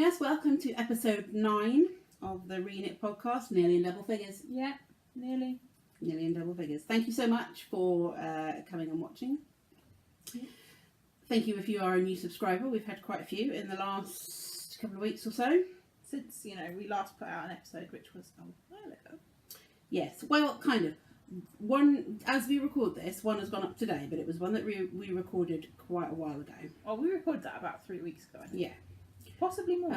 us. Welcome to episode 9 of the Reknit podcast, Nearly in Double Figures. Yeah, nearly. Nearly in double figures. Thank you so much for coming and watching. Yeah. Thank you if you are a new subscriber. We've had quite a few in the last couple of weeks or so. Since, we last put out an episode, which was a while ago. Yes, well, kind of. One, as we record this, one has gone up today, but it was one that we recorded quite a while ago. Oh, we recorded that about 3 weeks ago, I think. Yeah. Possibly more.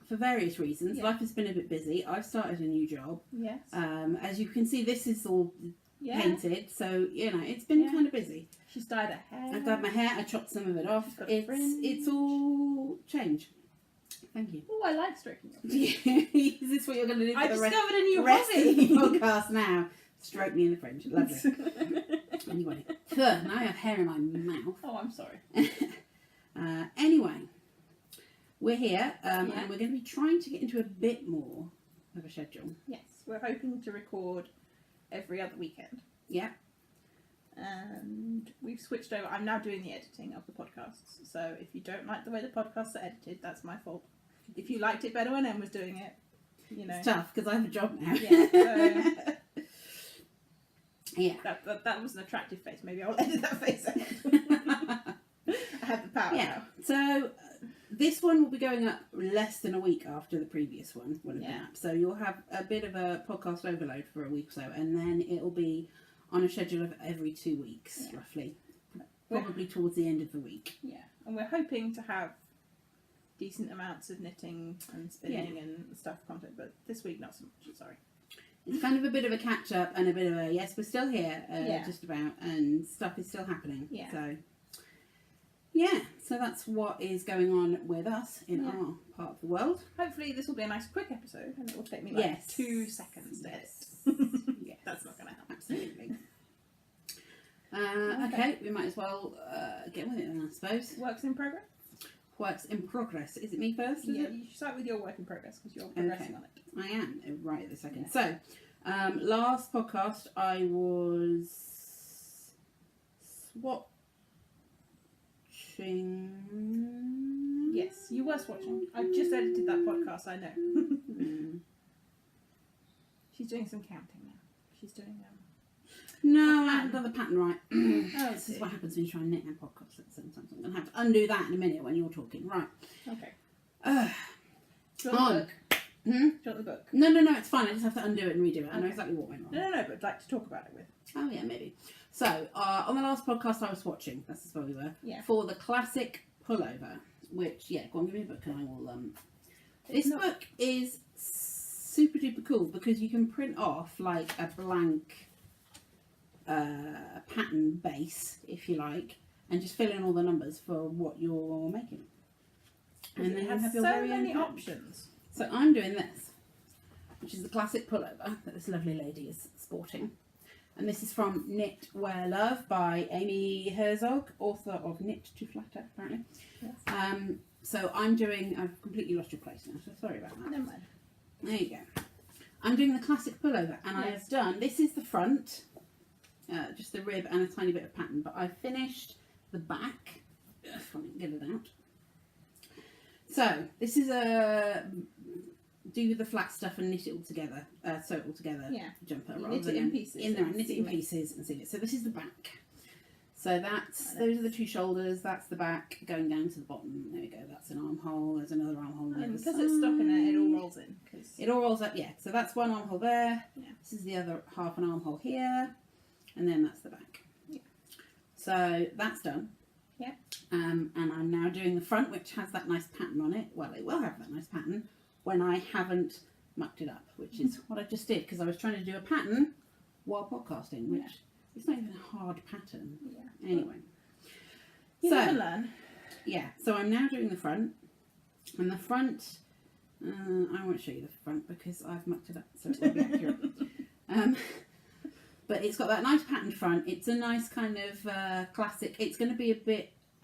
For various reasons. Yeah. Life has been a bit busy. I've started a new job. Yes. As you can see, this is all Yeah. painted, so, it's been kind of busy. She's dyed her hair. I've dyed my hair, I chopped some of it off. She's got a fringe. It's all change. Thank you. Oh, I like stroking your Is this what you're going to do for I the discovered a new rest of the hobby. podcast now? Stroke me in the fringe. Lovely. Anyway, now I have hair in my mouth. Oh, I'm sorry. Anyway, we're here and we're going to be trying to get into a bit more of a schedule. Yes, we're hoping to record every other weekend. Yeah. And we've switched over. I'm now doing the editing of the podcasts. So if you don't like the way the podcasts are edited, that's my fault. If you liked it better when Em was doing it, It's tough because I have a job now. Yeah. So yeah. That was an attractive face. Maybe I'll edit that face out. I have the power now. So this one will be going up less than a week after the previous one would have been up. So you'll have a bit of a podcast overload for a week or so, and then it'll be on a schedule of every 2 weeks, roughly. Probably towards the end of the week. Yeah, and we're hoping to have decent amounts of knitting and spinning and stuff content, but this week not so much. Sorry. It's kind of a bit of a catch up and a bit of a yes, we're still here, just about, and stuff is still happening. Yeah. So that's what is going on with us in our part of the world. Hopefully this will be a nice quick episode, and it will take me 2 seconds to edit. Yes. That's not going to help. Absolutely. Okay, we might as well get with it then, I suppose. Works in progress? Works in progress. Is it me first? Yeah, you should start with your work in progress because you're progressing on it. I am, right at the second. Yeah. So, last podcast I was swatching. Yes, you were swatching. I've just edited that podcast, I know. She's doing some counting now. She's doing No, I haven't done the pattern right. This is what happens when you try and knit a podcast at the same time. So I'm going to have to undo that in a minute when you're talking. Right. Okay. Do you want the book? Do you want the book? No, it's fine. I just have to undo it and redo it. I know exactly what went wrong. No, but I'd like to talk about it with. Oh, yeah, maybe. So, on the last podcast I was watching, that's where we were, for the classic pullover, which, go on, give me a book and I will, this book is super duper cool because you can print off, like, a blank pattern base, if you like, and just fill in all the numbers for what you're making. And then you have your very many own options. So I'm doing this, which is the classic pullover that this lovely lady is sporting. And this is from Knit Wear Love by Amy Herzog, author of Knit to Flatter, apparently. Yes. So I'm doing, I've completely lost your place now, so sorry about that. Never mind. There you go. I'm doing the classic pullover, and I have done, this is the front, just the rib and a tiny bit of pattern, but I've finished the back, if I can get it out. So, this is a do the flat stuff and knit it all together, sew it all together jumper. Knit it in pieces. In there, knit it in pieces and seam it. So this is the back. So those are the 2 shoulders, that's the back, going down to the bottom. There we go, that's an armhole, there's another armhole on the other because side. it's stuck in it, it all rolls in. It all rolls up, so that's one armhole there. Yeah. This is the other half an armhole here, and then that's the back. Yeah. So that's done. Yeah. And I'm now doing the front, which has that nice pattern on it. Well, it will have that nice pattern when I haven't mucked it up, which is what I just did, because I was trying to do a pattern while podcasting, which it's not even a hard pattern. Yeah. Anyway. You never learn. Yeah. So I'm now doing the front, and the front, I won't show you the front because I've mucked it up, so it won't be accurate. But it's got that nice patterned front. It's a nice kind of classic. It's going to be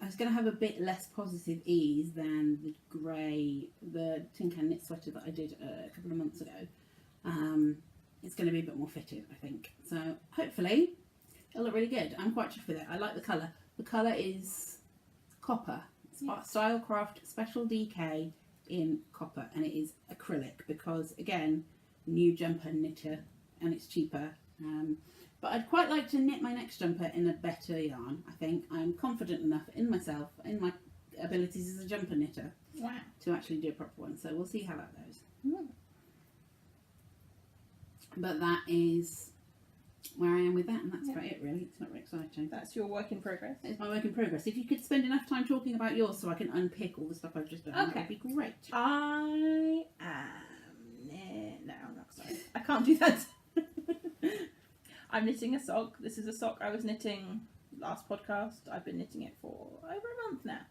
it's going to have a bit less positive ease than the grey, the tin can knit sweater that I did a couple of months ago. It's going to be a bit more fitted, I think. So hopefully it'll look really good. I'm quite chuffed with it. I like the colour. The colour is copper. It's Stylecraft Special DK in copper, and it is acrylic because, again, new jumper knitter, and it's cheaper. But I'd quite like to knit my next jumper in a better yarn. I think I'm confident enough in myself, in my abilities as a jumper knitter, Wow. to actually do a proper one. So we'll see how that goes. Mm. But that is where I am with that, and that's Yeah. about it really. It's not very exciting. That's your work in progress. It's my work in progress. If you could spend enough time talking about yours so I can unpick all the stuff I've just done, Okay. that'd be great. I am... No, I'm not sorry. I can't do that. I'm knitting a sock. This is a sock I was knitting last podcast. I've been knitting it for over a month now.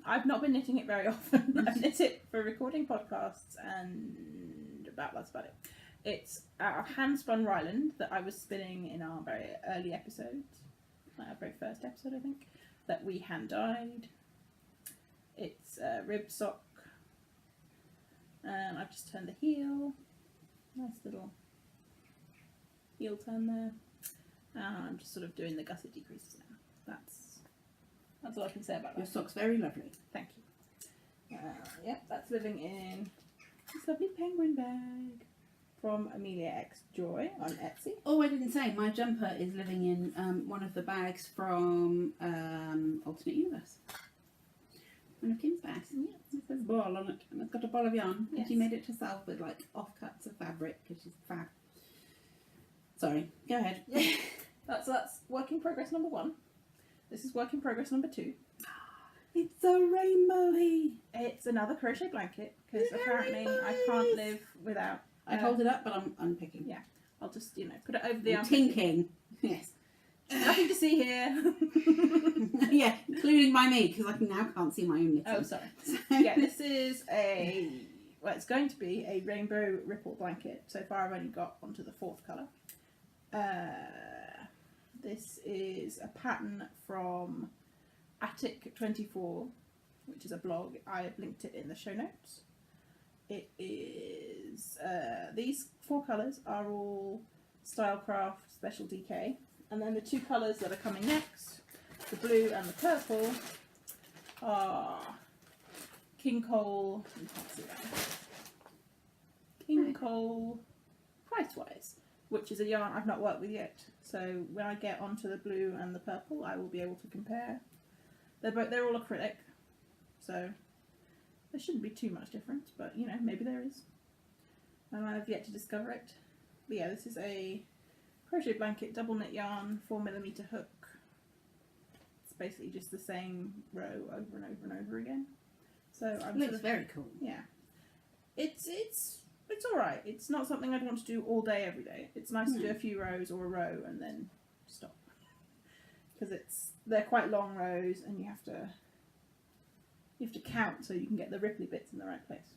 I've not been knitting it very often. I've knit it for recording podcasts and that's about it. It's our handspun ryeland that I was spinning in our very early episode, our very first episode I think, that we hand dyed. It's a rib sock. I've just turned the heel. Nice little heel turn there. I'm just sort of doing the gusset decreases now. That's all I can say about Your that. sock's very lovely. Thank you. Yep, that's living in this lovely penguin bag from Amelia X Joy on Etsy. Oh, I didn't say, my jumper is living in one of the bags from Alternate Universe. One of Kim's bags. Yes. It says ball on it, and it's got a ball of yarn. Yes. And she made it herself with like offcuts of fabric because she's fab. Sorry, go ahead. Yeah. That's work in progress number 1. This is work in progress number 2. It's a rainbowy. It's another crochet blanket because It's very apparently I nice. can't live without. I hold it up, but I'm unpicking. Yeah. I'll just put it over the I'm arm. tinking. Yes. Nothing to see here. Yeah, including by me because I now can't see my own knitting. Oh, sorry. Yeah, this is it's going to be a rainbow ripple blanket. So far I've only got onto the 4th colour. This is a pattern from Attic24, which is a blog. I have linked it in the show notes. It is, these 4 colours are all Stylecraft Special DK. And then the 2 colours that are coming next, the blue and the purple, are King Cole, you can't see that, King Cole Pricewise, which is a yarn I've not worked with yet. So when I get onto the blue and the purple, I will be able to compare. They're all acrylic, so there shouldn't be too much difference, but maybe there is. And I've yet to discover it. But yeah, this is a crochet blanket, double knit yarn, 4mm hook. It's basically just the same row over and over and over again. So I'm Looks very cool. yeah. It's all right. It's not something I'd want to do all day every day. It's nice to do a few rows or a row and then stop, because they're quite long rows and you have to count so you can get the ripply bits in the right place,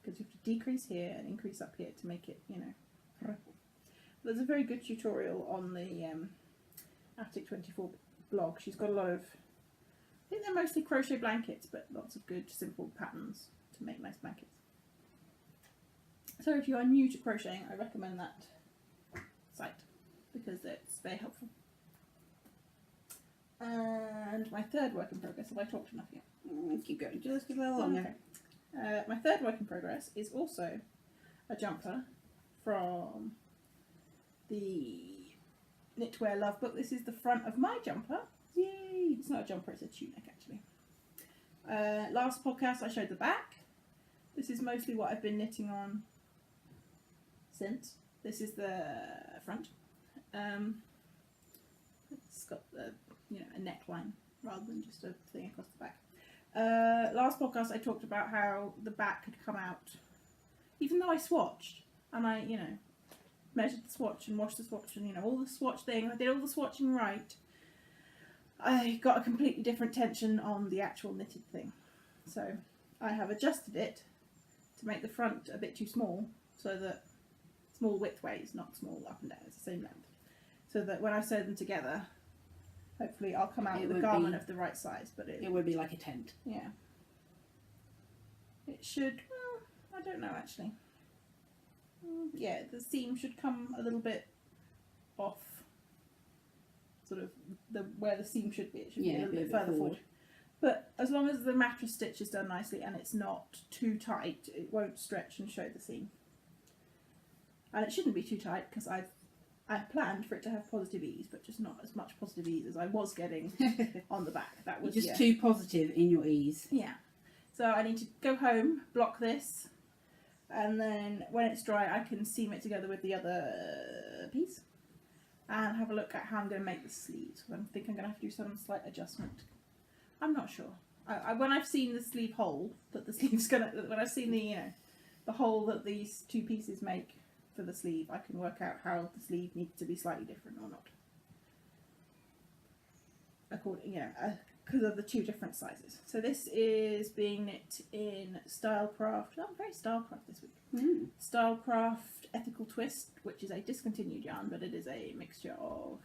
because you have to decrease here and increase up here to make it ripple. There's a very good tutorial on the Attic24 blog. She's got a lot of, I think they're mostly crochet blankets, but lots of good simple patterns to make nice blankets. So if you are new to crocheting, I recommend that site because it's very helpful. And my 3rd work in progress, have I talked enough yet? Keep going, just a little longer. Okay. My 3rd work in progress is also a jumper from the Knitwear Love book. This is the front of my jumper. Yay! It's not a jumper, it's a tunic actually. Last podcast I showed the back. This is mostly what I've been knitting on since. This is the front. It's got the a neckline rather than just a thing across the back. Last podcast I talked about how the back had come out, even though I swatched and I measured the swatch and washed the swatch and all the swatch things. I did all the swatching right. I got a completely different tension on the actual knitted thing, so I have adjusted it to make the front a bit too small, so that small widthways, not small up and down, it's the same length, so that when I sew them together, hopefully I'll come out with a garment of the right size. But it would be like a tent. Yeah, it should. Well, I don't know actually. Yeah, the seam should come a little bit off, sort of where the seam should be. It should be a little bit further forward. But as long as the mattress stitch is done nicely and it's not too tight, it won't stretch and show the seam. And it shouldn't be too tight because I planned for it to have positive ease, but just not as much positive ease as I was getting on the back. That was just too positive in your ease. Yeah. So I need to go home, block this, and then when it's dry I can seam it together with the other piece and have a look at how I'm going to make the sleeves. I think I'm going to have to do some slight adjustment. I'm not sure. When I've seen the sleeve hole that the sleeve's gonna, when I've seen the hole that these two pieces make for the sleeve, I can work out how the sleeve needs to be slightly different or not. According, because of the two different sizes. So this is being knit in Stylecraft. Oh, very Stylecraft this week. Stylecraft Ethical Twist, which is a discontinued yarn, but it is a mixture of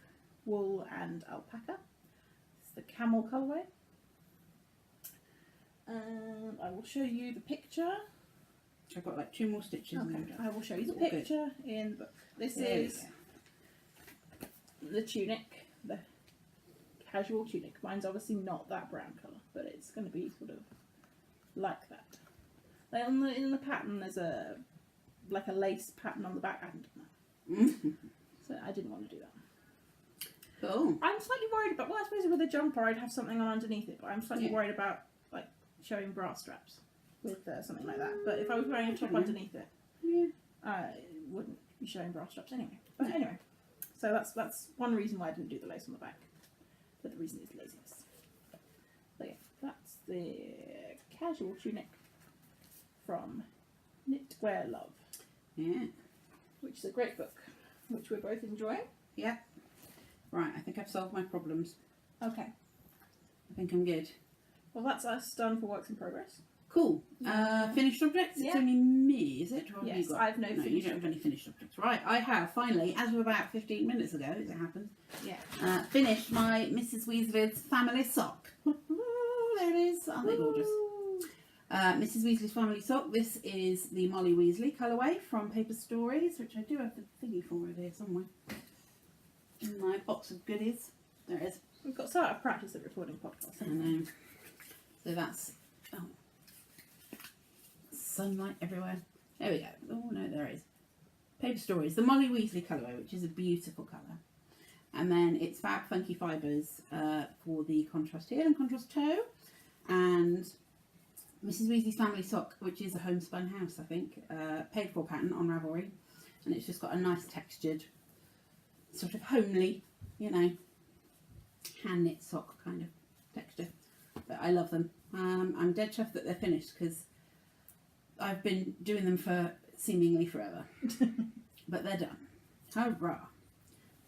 wool and alpaca. It's the camel colourway. And I will show you the picture. I've got like 2 more stitches. Okay, I will show you the picture in the book. This is the tunic, the casual tunic. Mine's obviously not that brown colour, but it's going to be sort of like that. Like in the pattern, there's a lace pattern on the back. I haven't done that, so I didn't want to do that. Cool. I'm slightly worried about. Well, I suppose with a jumper, I'd have something on underneath it, but I'm slightly worried about like showing bra straps with something like that. But if I was wearing a top underneath it, I wouldn't be showing bra straps anyway. But anyway, so that's one reason why I didn't do the lace on the back. But the reason is laziness. So yeah, that's the casual tunic from Knitwear Love. Yeah. Which is a great book, which we're both enjoying. Yeah. Right, I think I've solved my problems. Okay. I think I'm good. Well, that's us done for works in progress. Cool. Finished objects? It's only me, is it? Or have Yes, you got... I've no you finished don't have any finished objects. Right, I have finally, as of about 15 minutes ago, as it happens, Yeah. finished my Mrs. Weasley's family sock. There it is. Aren't they gorgeous? Mrs. Weasley's family sock. This is the Molly Weasley colourway from Paper Stories, which I do have the thingy for over here somewhere. In my box of goodies. There it is. We've got so out of practice at recording podcasts. I know. So that's... Oh. Sunlight everywhere. There we go. Oh no, there it is. Paper Stories. The Molly Weasley colourway, which is a beautiful colour. And then it's Fab Funky Fibres for the contrast heel and contrast toe. And Mrs. Weasley's family sock, which is a homespun house, I think. Paid for pattern on Ravelry. And it's just got a nice textured, sort of homely, hand knit sock kind of texture. But I love them. I'm dead chuffed that they're finished because I've been doing them for seemingly forever. But they're done. Hurrah!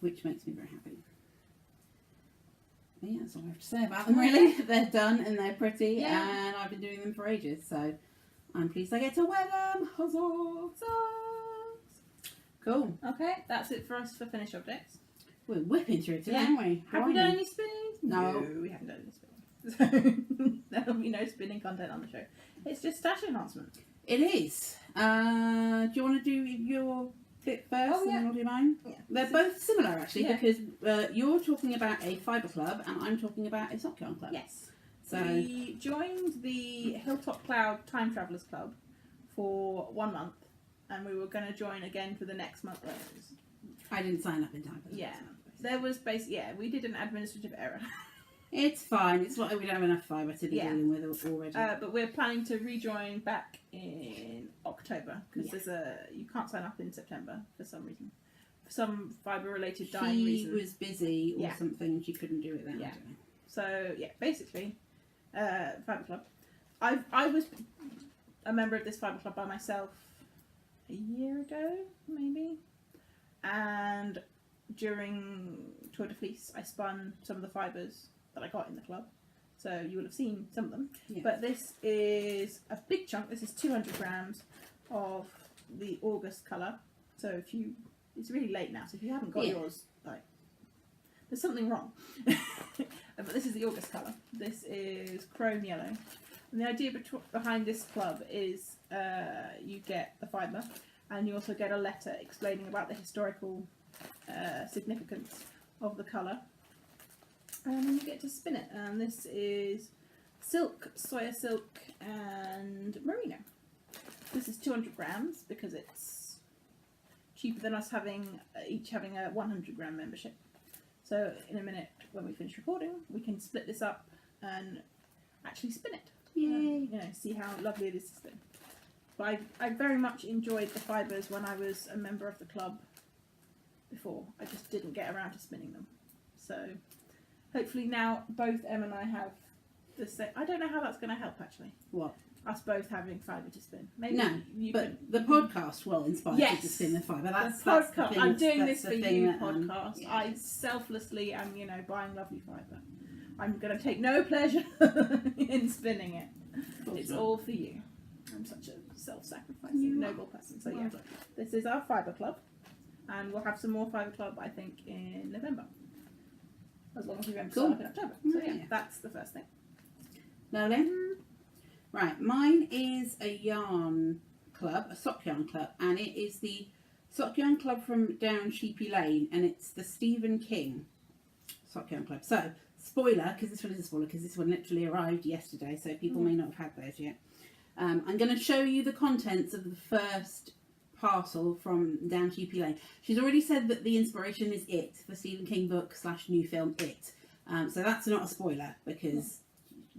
Which makes me very happy. But yeah, that's all I have to say about them really. They're done and they're pretty and I've been doing them for ages, so I'm pleased I get to wear them. Huzzah! Cool. Okay, that's it for us for finished objects. We're whipping through it today, aren't we? Have we done any spinning? No. We haven't done any spinning. So there'll be no spinning content on the show. It's just stash enhancement. It is. Do you want to do your bit first and then I'll do mine? Yeah. They're both similar actually because you're talking about a fibre club and I'm talking about a sock yarn club. Yes. So we joined the Hilltop Cloud Time Travellers Club for 1 month and we were going to join again for the next month. I didn't sign up in time for that. Yeah. There was we did an administrative error. It's fine. It's like we don't have enough fibre to be dealing with already. But we're planning to rejoin back in October because you can't sign up in September for some reason, for some fibre related dyeing reason. She was busy or something. She couldn't do it then. Yeah. So basically, fibre club. I was a member of this fibre club by myself a year ago, maybe, and during Tour de Fleece, I spun some of the fibres that I got in the club, so you will have seen some of them. But this is a big chunk. This is 200 grams of the August colour. So it's really late now, so if you haven't got yours, there's something wrong. But this is the August colour. This is chrome yellow, and the idea behind this club is you get the fibre, and you also get a letter explaining about the historical significance of the colour. And then you get to spin it, and this is silk, soya silk, and merino. This is 200 grams because it's cheaper than us each having a 100 gram membership. So in a minute, when we finish recording, we can split this up and actually spin it. Yay! See how lovely this has been. But I very much enjoyed the fibres when I was a member of the club before. I just didn't get around to spinning them. So hopefully now both Em and I have the same. I don't know how that's going to help actually. What? Us both having fibre to spin. Maybe No, but the podcast will inspire you to spin the fibre. That's the thing. I'm doing this for you, that, podcast. yeah. I selflessly am, buying lovely fibre. I'm going to take no pleasure in spinning it. It's all for you. I'm such a self-sacrificing, noble person. So yeah, this is our fibre club, and we'll have some more fibre club, I think, in November. As long as we remember to start in October. So yeah, that's the first thing. Lovely. Right, mine is a yarn club, a sock yarn club, and it is the sock yarn club from down Sheepy Lane, and it's the Stephen King sock yarn club. So, spoiler, because this one is a spoiler, because this one literally arrived yesterday, so people may not have had those yet. I'm going to show you the contents of the first parcel from down Sheepy Lane. She's already said that the inspiration is It, the Stephen King book / new film It. So that's not a spoiler, because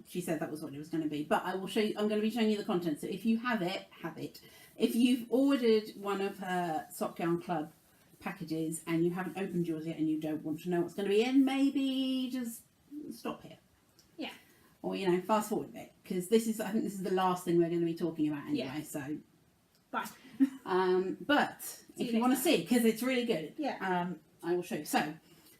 she said that was what it was going to be. But I will show you, I'm going to be showing you the contents. So if you have it, have it. If you've ordered one of her Sock Yarn Club packages and you haven't opened yours yet and you don't want to know what's going to be in, maybe just stop here. Yeah. Or, fast forward a bit. Because I think this is the last thing we're going to be talking about anyway. Yeah. So, bye. but if you want to see, because it's really good, I will show you. So,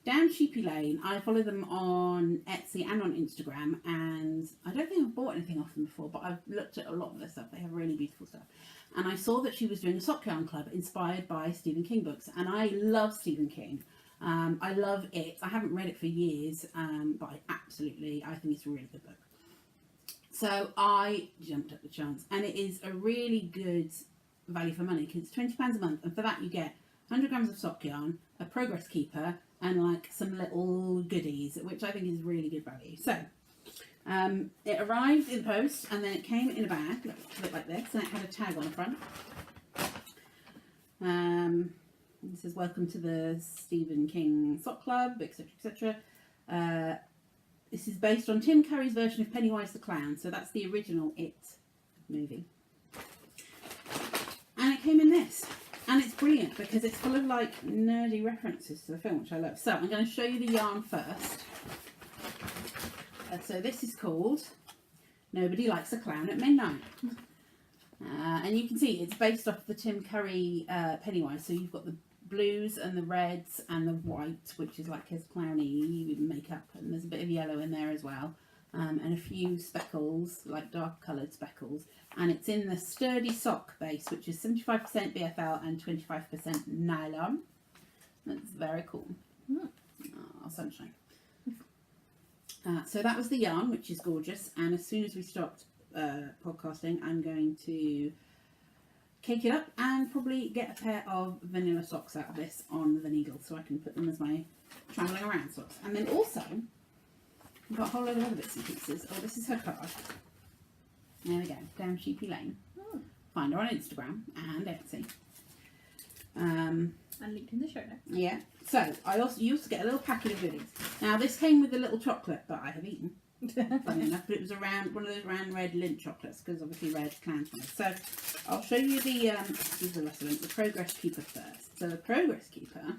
down Sheepy Lane, I follow them on Etsy and on Instagram, and I don't think I've bought anything off them before, but I've looked at a lot of their stuff. They have really beautiful stuff. And I saw that she was doing a sock yarn club inspired by Stephen King books, and I love Stephen King. I love It. I haven't read it for years, but I think it's a really good book. So I jumped at the chance, and it is a really good value for money because it's £20 a month, and for that you get 100 grams of sock yarn, a progress keeper, and like some little goodies, which I think is really good value. So it arrived in the post, and then it came in a bag that looked like this, and it had a tag on the front. This says welcome to the Stephen King Sock Club, etc, etc. This is based on Tim Curry's version of Pennywise the Clown, so that's the original It movie. And it came in this. And it's brilliant because it's full of like nerdy references to the film, which I love. So I'm going to show you the yarn first. So this is called Nobody Likes a Clown at Midnight. And you can see it's based off the Tim Curry Pennywise. So you've got the blues and the reds and the white, which is like his clowny makeup. And there's a bit of yellow in there as well. And a few speckles, like dark coloured speckles. And it's in the sturdy sock base, which is 75% BFL and 25% nylon. That's very cool. Oh, sunshine. So that was the yarn, which is gorgeous. And as soon as we stopped podcasting, I'm going to cake it up and probably get a pair of vanilla socks out of this on the needle so I can put them as my travelling around socks. And then also, I've got a whole load of other bits and pieces. Oh, this is her card. There we go, down Sheepy Lane. Find her on Instagram and Etsy. And linked in the show notes. Yeah. So you also get a little packet of goodies. Now this came with a little chocolate that I have eaten. Funny enough, but it was one of those round red Lindt chocolates because obviously red clown's made. So I'll show you the progress keeper first. So the progress keeper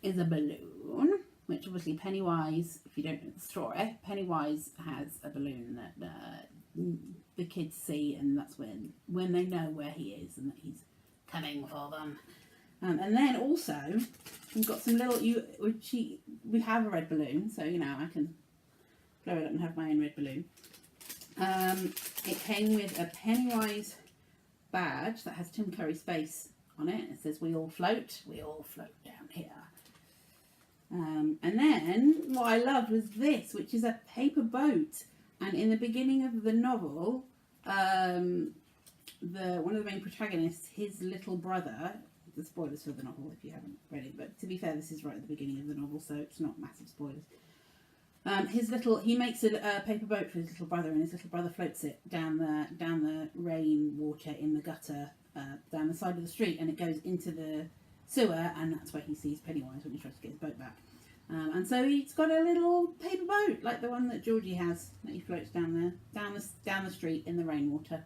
is a balloon, which obviously Pennywise, if you don't know the story, Pennywise has a balloon that the kids see, and that's when they know where he is and that he's coming for them. And then also we've got some little we have a red balloon, so I can blow it up and have my own red balloon. It came with a Pennywise badge that has Tim Curry's face on it. It says we all float down here. And then what I loved was this, which is a paper boat. And in the beginning of the novel, one of the main protagonists, his little brother, the spoilers for the novel if you haven't read it, but to be fair, this is right at the beginning of the novel, so it's not massive spoilers. He makes a paper boat for his little brother, and his little brother floats it down the rain water in the gutter down the side of the street, and it goes into the sewer, and that's where he sees Pennywise when he tries to get his boat back. And so he's got a little paper boat like the one that Georgie has that he floats down the street in the rainwater,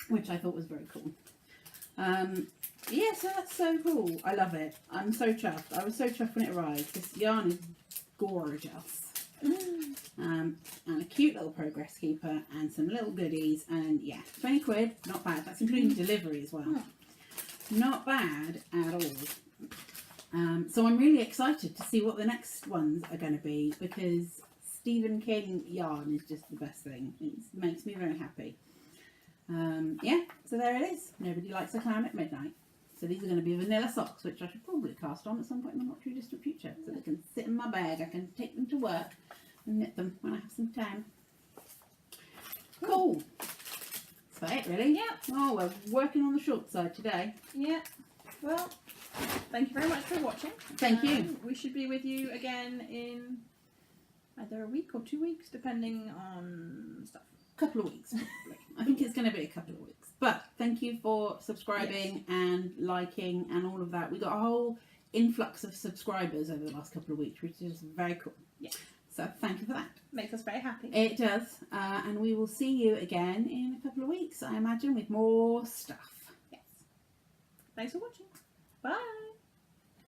which I thought was very cool. Yeah, so that's so cool. I love it. I'm so chuffed. I was so chuffed when it arrived. This yarn is gorgeous. And a cute little progress keeper and some little goodies, and yeah, 20 quid, not bad. That's including delivery as well. Not bad at all. So I'm really excited to see what the next ones are going to be, because Stephen King yarn is just the best thing. It makes me very happy. Yeah, so there it is. Nobody Likes a Clown at Midnight. So these are going to be vanilla socks, which I should probably cast on at some point in the not too distant future, so they can sit in my bag. I can take them to work and knit them when I have some time. Cool. That's it, really. Yeah. Oh, we're working on the short side today. Yeah. Well, thank you very much for watching. Thank you. We should be with you again in either a week or 2 weeks, depending on stuff. Couple of weeks, probably. I think it's going to be a couple of weeks. But thank you for subscribing and liking and all of that. We got a whole influx of subscribers over the last couple of weeks, which is very cool. Yeah. So thank you for that. Makes us very happy. It does. And we will see you again in a couple of weeks, I imagine, with more stuff. Yes. Thanks for watching. Bye.